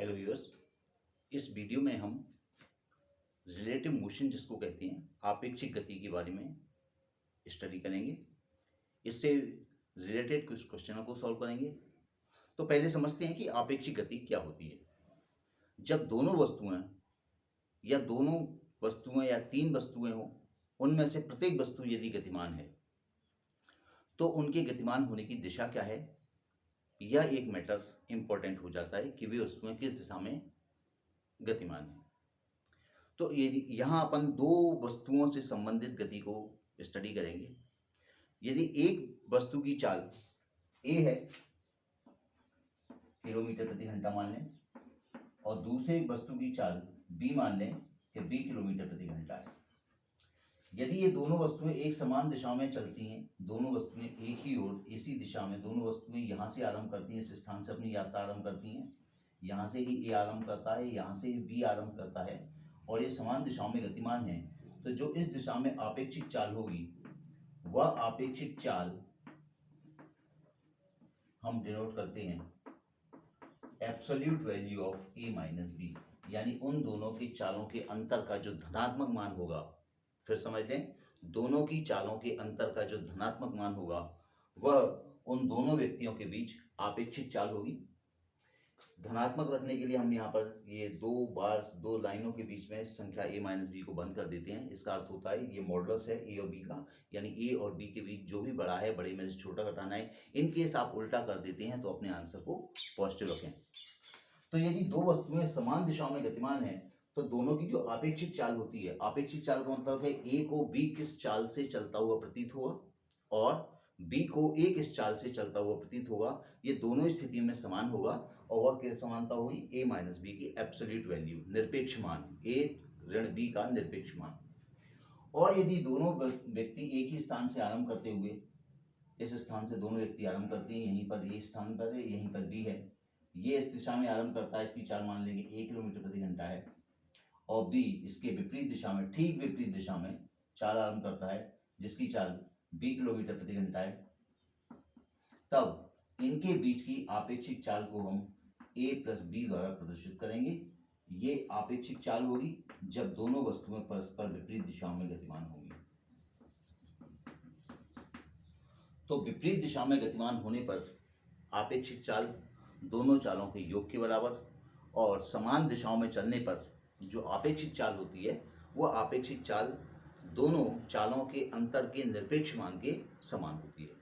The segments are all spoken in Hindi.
हेलो व्यूअर्स, इस वीडियो में हम रिलेटिव मोशन जिसको कहते हैं आपेक्षिक गति के बारे में स्टडी करेंगे। इससे रिलेटेड कुछ क्वेश्चनों को सॉल्व करेंगे। तो पहले समझते हैं कि आपेक्षिक गति क्या होती है। जब दोनों वस्तुएं या तीन वस्तुएं हों, उनमें से प्रत्येक वस्तु यदि गतिमान है तो उनके गतिमान होने की दिशा क्या है, यह एक मैटर इंपॉर्टेंट हो जाता है कि वे वस्तुएं किस दिशा में गतिमान है। तो यदि यहाँ अपन दो वस्तुओं से संबंधित गति को स्टडी करेंगे। यदि एक वस्तु की चाल ए है, किलोमीटर प्रति घंटा मान लें, और दूसरे वस्तु की चाल बी मान लें कि बी किलोमीटर प्रति घंटा है। यदि ये दोनों वस्तुएं एक समान दिशा में चलती हैं, दोनों वस्तुएं एक ही ओर इसी दिशा में, दोनों वस्तुएं यहाँ से आरंभ करती हैं, इस स्थान से अपनी यात्रा आरंभ करती हैं, यहाँ से ही ए आरंभ करता है, यहाँ से बी आरंभ करता है, और ये समान दिशाओं में गतिमान है, तो जो इस दिशा में आपेक्षिक चाल होगी वह आपेक्षिक चाल हम डिनोट करते हैं absolute value of a minus b, यानी उन दोनों की चालों के अंतर का जो धनात्मक मान होगा। फिर समझ लें, दोनों की चालों के अंतर का जो धनात्मक मान होगा वह उन दोनों व्यक्तियों के बीच आपेक्षिक चाल होगी। धनात्मक रखने के लिए हम यहाँ पर ये दो लाइनों के बीच में संख्या a माइनस बी को बंद कर देते हैं। इसका अर्थ होता है ये मॉडुलस है a और b का, यानी a और b के बीच जो भी बड़ा है बड़े में से छोटा घटाना है। इन केस आप उल्टा कर देते हैं तो अपने आंसर को पॉजिटिव रखें। तो यदि दो वस्तुएं समान दिशाओं में गतिमान है तो दोनों की जो आपेक्षिक चाल होती है, आपेक्षिक चाल का मतलब है a को b किस चाल से चलता हुआ प्रतीत होगा और b को a किस चाल से चलता हुआ प्रतीत होगा, ये दोनों स्थिति में समान होगा। और वह क्या समानता होगी, a माइनस बी की एब्सोल्यूट वैल्यू, निरपेक्ष मान, a ऋण b का निरपेक्ष मान। और यदि दोनों व्यक्ति एक ही स्थान से आरंभ करते हुए, इस स्थान से दोनों व्यक्ति आरंभ करते हैं, यहीं पर a स्थान पर है, यहीं पर b है, ये इस दिशा में आरंभ करता है, इसकी चाल मान लेंगे 1 किलोमीटर प्रति घंटा है, और b इसके विपरीत दिशा में, ठीक विपरीत दिशा में चाल आरंभ करता है जिसकी चाल b किलोमीटर प्रति घंटा है, तब इनके बीच की आपेक्षिक चाल को हम a प्लस बी द्वारा प्रदर्शित करेंगे। ये आपेक्षिक चाल होगी जब दोनों वस्तुएं परस्पर विपरीत दिशाओं में गतिमान होंगी। तो विपरीत दिशा में गतिमान होने पर आपेक्षिक चाल दोनों चालों के योग के बराबर, और समान दिशाओं में चलने पर जो आपेक्षिक चाल होती है वह आपेक्षिक चाल दोनों चालों के अंतर के निरपेक्ष मान के समान होती है।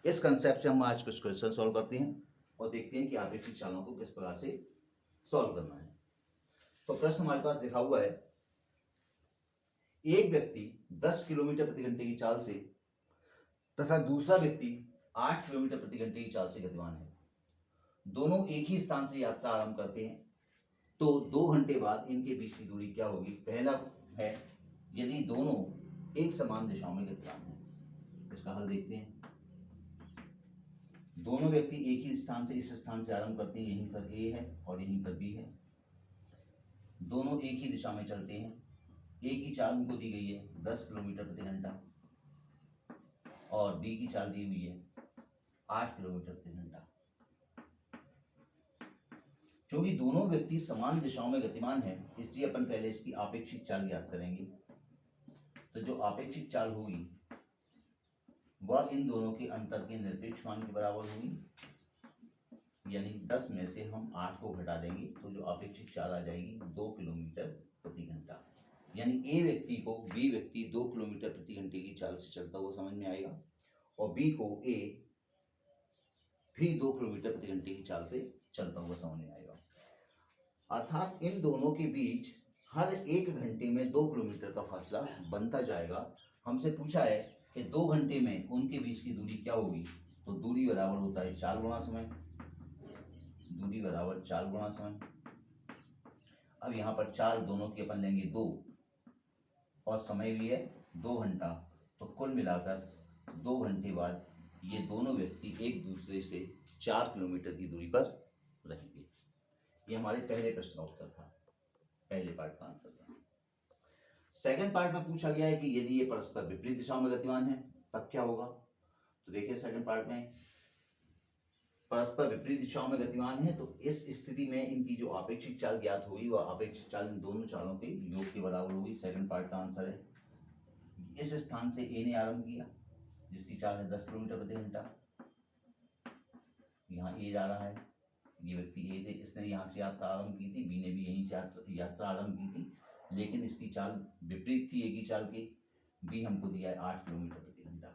इस कंसेप्ट से हम आज कुछ क्वेश्चन सॉल्व करते हैं और देखते हैं कि आपेक्षिक चालों को किस प्रकार से सॉल्व करना है। तो प्रश्न हमारे पास लिखा हुआ है, एक व्यक्ति 10 किलोमीटर प्रति घंटे की चाल से तथा दूसरा व्यक्ति 8 किलोमीटर प्रति घंटे की चाल से गतिमान है। दोनों एक ही स्थान से यात्रा आरंभ करते हैं, तो 2 घंटे बाद इनके बीच की दूरी क्या होगी। पहला है यदि दोनों एक समान दिशाओं में गतिमान हैं। इसका हल देखते हैं। दोनों व्यक्ति एक ही स्थान से, इस स्थान से आरंभ करते हैं, यहीं पर A है और यहीं पर B है। दोनों एक ही दिशा में चलते हैं। A की चाल उनको दी गई है 10 किलोमीटर प्रति घंटा और B की चाल दी हुई है 8 किलोमीटर प्रति घंटा। क्योंकि दोनों व्यक्ति समान दिशाओं में गतिमान है, इसलिए अपन पहले इसकी आपेक्षिक चाल ज्ञात करेंगे। तो जो आपेक्षिक चाल होगी वह इन दोनों के अंतर के निरपेक्ष मान के बराबर होगी, यानी 10 में से हम 8 को घटा देंगे तो जो आपेक्षिक चाल आ जाएगी 2 किलोमीटर प्रति घंटा। यानी A व्यक्ति को B व्यक्ति 2 किलोमीटर प्रति घंटे की चाल से चलता हुआ समझ में आएगा और B को A भी 2 किलोमीटर प्रति घंटे की चाल से चलता हुआ समझ में आएगा। अर्थात इन दोनों के बीच हर 1 घंटे में 2 किलोमीटर का फासला बनता जाएगा। हमसे पूछा है कि 2 घंटे में उनके बीच की दूरी क्या होगी, तो दूरी बराबर होता है चाल गुणा समय, दूरी बराबर चाल गुणा समय। अब यहाँ पर चाल दोनों की अपन लेंगे 2 और समय भी है 2 घंटा, तो कुल मिलाकर 2 घंटे बाद ये दोनों व्यक्ति एक दूसरे से 4 किलोमीटर की दूरी पर रहेंगे। ये हमारे पहले प्रश्न का उत्तर था, पहले पार्ट का आंसर था। सेकंड पार्ट में पूछा गया है कि यदि ये परस्पर विपरीत दिशाओं में गतिमान है तब क्या होगा। तो देखिए सेकंड पार्ट में परस्पर विपरीत दिशाओं में गतिमान है, तो इस स्थिति में इनकी जो आपेक्षिक चाल ज्ञात होगी वह आपेक्षिक चाल इन दोनों चालों के योग के बराबर होगी। सेकंड पार्ट का आंसर है। इस स्थान से ए ने आरंभ किया जिसकी चाल है 10 किलोमीटर प्रति घंटा। यहाँ ए जा रहा है, ये व्यक्ति ए थे, इसने यहाँ से यात्रा आरंभ की थी, बी ने भी यहीं से यात्रा आरंभ की थी, लेकिन इसकी चाल विपरीत थी ए की चाल की। बी हमको दिया है 8 किलोमीटर प्रति घंटा।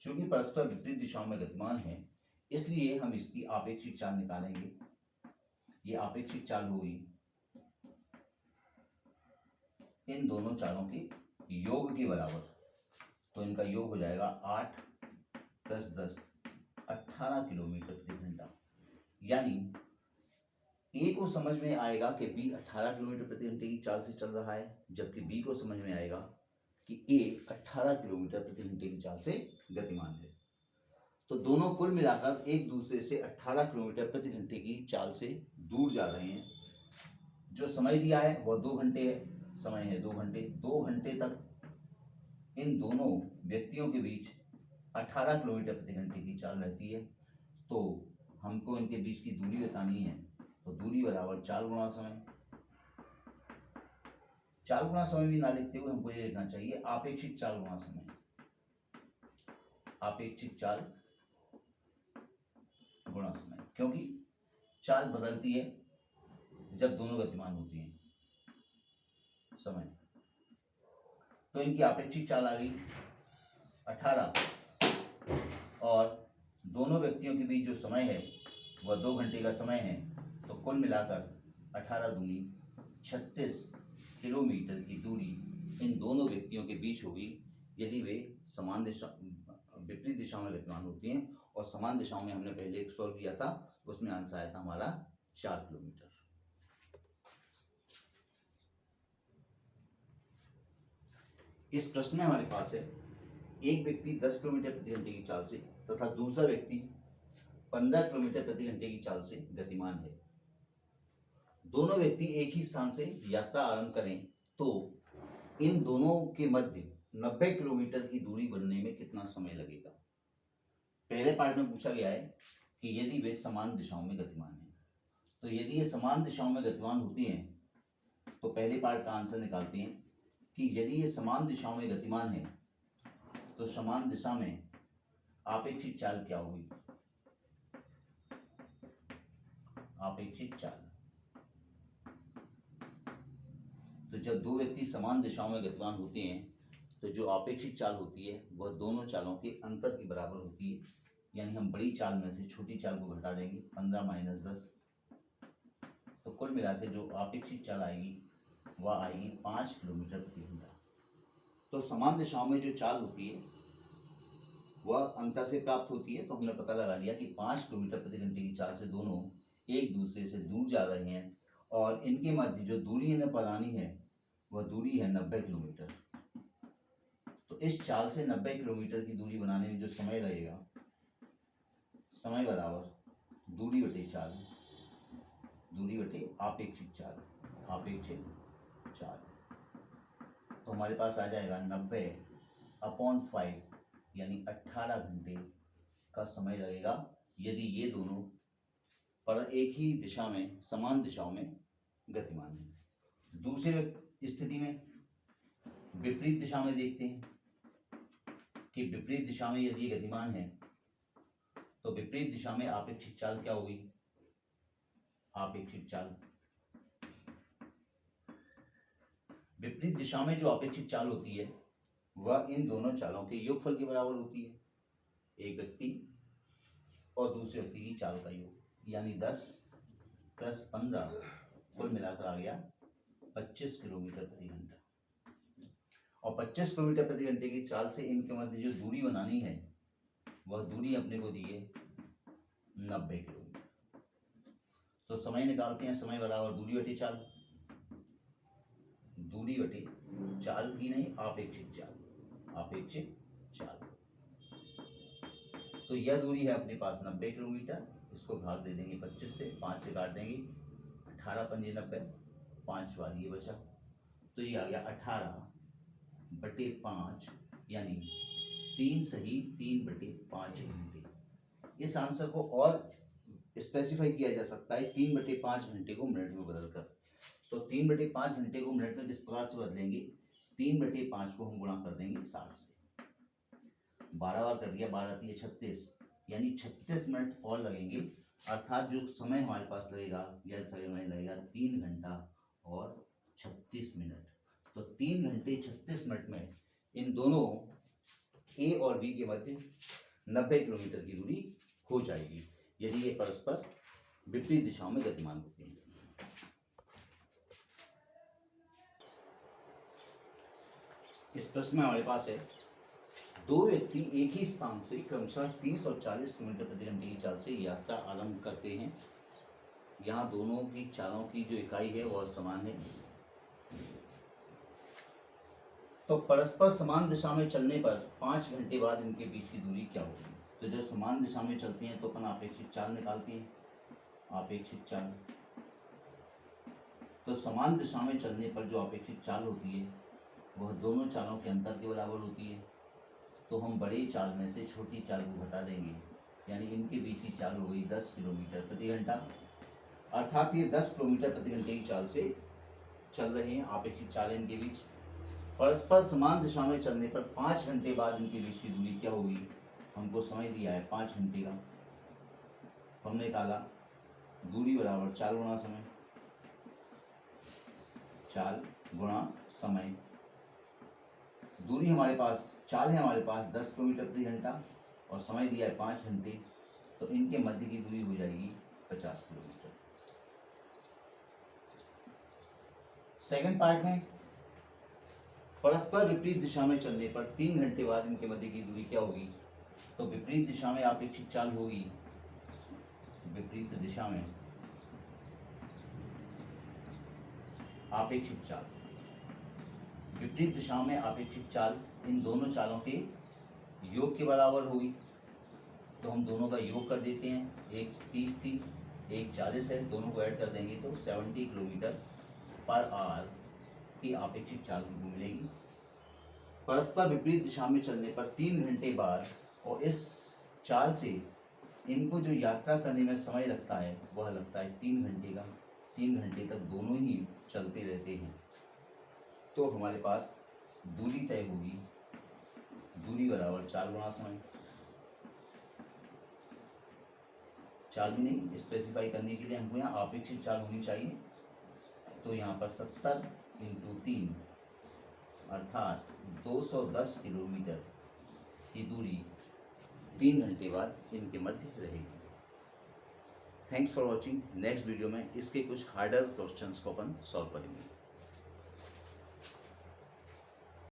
चूंकि परस्पर विपरीत दिशाओं में गतिमान है इसलिए हम इसकी आपेक्षिक चाल निकालेंगे। ये आपेक्षिक चाल होगी इन दोनों चालों के योग के बराबर, तो इनका योग हो जाएगा 8 + 10 18 किलोमीटर प्रति घंटा। यानी ए को समझ में आएगा कि बी 18 किलोमीटर प्रति घंटे की चाल से चल रहा है, जबकि बी को समझ में आएगा कि ए 18 किलोमीटर प्रति घंटे की चाल से गतिमान है। तो दोनों कुल मिलाकर एक दूसरे से 18 किलोमीटर प्रति घंटे की चाल से दूर जा रहे हैं। जो समय दिया है वह 2 घंटे है, समय है 2 घंटे। 2 घंटे तक इन दोनों व्यक्तियों के बीच 18 किलोमीटर प्रति घंटे की चाल रहती है। तो हमको इनके बीच की दूरी बतानी है, तो दूरी बराबर चाल गुणा समय। चाल गुणा समय भी ना लिखते हुए हमको ये लिखना चाहिए आपेक्षिक चाल गुणा समय। आपेक्षिक चाल गुणा समय, क्योंकि चाल बदलती है जब दोनों गतिमान होती हैं समय। तो इनकी आपेक्षिक चाल आ गई 18 और दोनों व्यक्तियों के बीच जो समय है वह 2 घंटे का समय है। तो कुल मिलाकर 18 दूनी 36 किलोमीटर की दूरी इन दोनों व्यक्तियों के बीच होगी यदि वे समान दिशा विपरीत दिशा में गतिमान होती हैं। और समान दिशाओं में हमने पहले एक सॉल्व किया था, उसमें आंसर आया था हमारा 4 किलोमीटर। इस प्रश्न में हमारे पास है एक व्यक्ति 10 किलोमीटर प्रति घंटे की चाल से तथा दूसरा व्यक्ति 15 किलोमीटर प्रति घंटे की चाल से गतिमान है। दोनों व्यक्ति एक ही स्थान से यात्रा आरंभ करें तो इन दोनों के मध्य 90 किलोमीटर की दूरी बनने में कितना समय लगेगा। पहले पार्ट में पूछा गया है कि यदि वे समान दिशाओं में गतिमान हैं, तो यदि ये समान दिशाओं में गतिमान होती हैं तो पहले पार्ट का आंसर निकालते हैं कि यदि ये समान दिशाओं में गतिमान है तो समान दिशा में आपेक्षिक चाल क्या होगी। आपेक्षिक चाल, तो जब दो व्यक्ति समान दिशाओं में गतिमान होते हैं तो जो आपेक्षिक चाल होती है वह दोनों चालों के अंतर के बराबर होती है। यानी हम बड़ी चाल में से छोटी चाल को घटा देंगे 15 - 10, तो कुल मिलाकर जो आपेक्षिक चाल आएगी वह आएगी 5 किलोमीटर प्रति घंटा। तो समान दिशाओं में जो चाल होती है वह अंतर से प्राप्त होती है। तो हमने पता लगा लिया कि 5 किलोमीटर प्रति घंटे की चाल से दोनों एक दूसरे से दूर जा रहे हैं और इनके मध्य जो दूरी इन्हें बनानी है वह दूरी है 90 किलोमीटर। तो इस चाल से 90 किलोमीटर की दूरी बनाने में जो समय लगेगा, समय बराबर दूरी बटे चाल, दूरी बटे आपेक्षिक चाल, आपेक्षिक चाल। तो हमारे पास आ जाएगा 90/5 यानी 18 घंटे का समय लगेगा यदि ये दोनों पर एक ही दिशा में समान दिशाओं में गतिमान है। दूसरी स्थिति में विपरीत दिशा में देखते हैं कि विपरीत दिशा में यदि गतिमान है तो विपरीत दिशा में आपेक्षिक चाल क्या होगी। आपेक्षिक चाल, विपरीत दिशा में जो आपेक्षिक चाल होती है वह इन दोनों चालों के योगफल के बराबर होती है। एक व्यक्ति और दूसरे व्यक्ति की चाल का योग, यानी 10 + 15 कुल मिलाकर आ गया 25 किलोमीटर प्रति घंटा। और 25 किलोमीटर प्रति घंटे की चाल से इनके मध्य जो दूरी बनानी है वह दूरी अपने को दी है 90 किलोमीटर। तो समय निकालते हैं, समय बराबर दूरी बटे चाल, दूरी बटे चाल की नहीं आपेक्षिक चाल, आपेक्षिक चाल। तो यह दूरी है अपने पास 90 किलोमीटर, इसको भाग दे देंगे 25 से, 5 से काट देंगे 18 × 5 = 90, 5 बार ये बचा, तो ये आ गया 18/5 यानी 3 सही 3/5 घंटे। इस आंसर को और स्पेसिफाई किया जा सकता है 3/5 घंटे को मिनट में बदलकर। तो 3/5 घंटे को मिनट में किस प्रकार से बदलेंगे, 3/5 को हम गुणा कर देंगे 60 से, 12 बार कर दिया, 12 3 36, यानी 36 मिनट और लगेंगे। अर्थात जो समय हमारे पास लगेगा यह समय लगेगा 3 घंटा और 36 मिनट। तो 3 घंटे 36 मिनट में इन दोनों ए और बी के मध्य 90 किलोमीटर की दूरी हो जाएगी, यदि ये परस्पर विपरीत दिशाओं में गतिमान होते हैं। इस प्रश्न में हमारे पास है, दो व्यक्ति एक ही स्थान से क्रमशः 30 और 40 किलोमीटर प्रति घंटे की चाल से यात्रा आरंभ करते हैं। यहाँ दोनों की चालों की जो इकाई है वह समान है। तो परस्पर समान दिशा में चलने पर 5 घंटे बाद इनके बीच की दूरी क्या होगी। तो जब समान दिशा में चलते हैं तो अपन आपेक्षिक चाल निकालते हैं, आपेक्षिक चाल। तो समान दिशा में चलने पर जो आपेक्षिक चाल होती है वह दोनों चालों के अंतर के बराबर होती है। तो हम बड़ी चाल में से छोटी चाल को घटा देंगे, यानी इनके बीच की चाल हो गई 10 किलोमीटर प्रति घंटा। अर्थात ये 10 किलोमीटर प्रति घंटे की चाल से चल रहे हैं, आपेक्षिक चाल इनके बीच। परस्पर समान दिशा में चलने पर 5 घंटे बाद इनके बीच की दूरी क्या होगी। हमको समय दिया है 5 घंटे का, हमने निकाला दूरी बराबर चाल गुणा समय, चाल गुणा समय। दूरी हमारे पास, चाल है हमारे पास 10 किलोमीटर प्रति घंटा और समय दिया है 5 घंटे, तो इनके मध्य की दूरी हो जाएगी 50 किलोमीटर। सेकंड पार्ट में, परस्पर विपरीत दिशा में चलने पर 3 घंटे बाद इनके मध्य की दूरी क्या होगी। तो विपरीत दिशा में आपेक्षिक चाल होगी, विपरीत दिशा में आपेक्षिक चाल, विपरीत दिशा में आपेक्षिक चाल इन दोनों चालों के योग के बराबर होगी। तो हम दोनों का योग कर देते हैं, एक 30 थी, एक 40 है, दोनों को ऐड कर देंगे तो 70 किलोमीटर पर आवर की आपेक्षिक चाल हमको मिलेगी। परस्पर विपरीत दिशा में चलने पर 3 घंटे बाद और इस चाल से इनको जो यात्रा करने में समय लगता है वह लगता है 3 घंटे का। 3 घंटे तक दोनों ही चलते रहते हैं। तो हमारे पास दूरी तय होगी, दूरी बराबर चाल गुणा समय। चाल भी नहीं स्पेसिफाई करने के लिए हमको यहाँ आपेक्षिक चाल होनी चाहिए। तो यहाँ पर 70 × 3 अर्थात 210 किलोमीटर की दूरी 3 घंटे बाद इनके मध्य रहेगी। Thanks for watching. Next video में इसके कुछ हार्डर क्वेश्चंस को अपन सॉल्व करेंगे।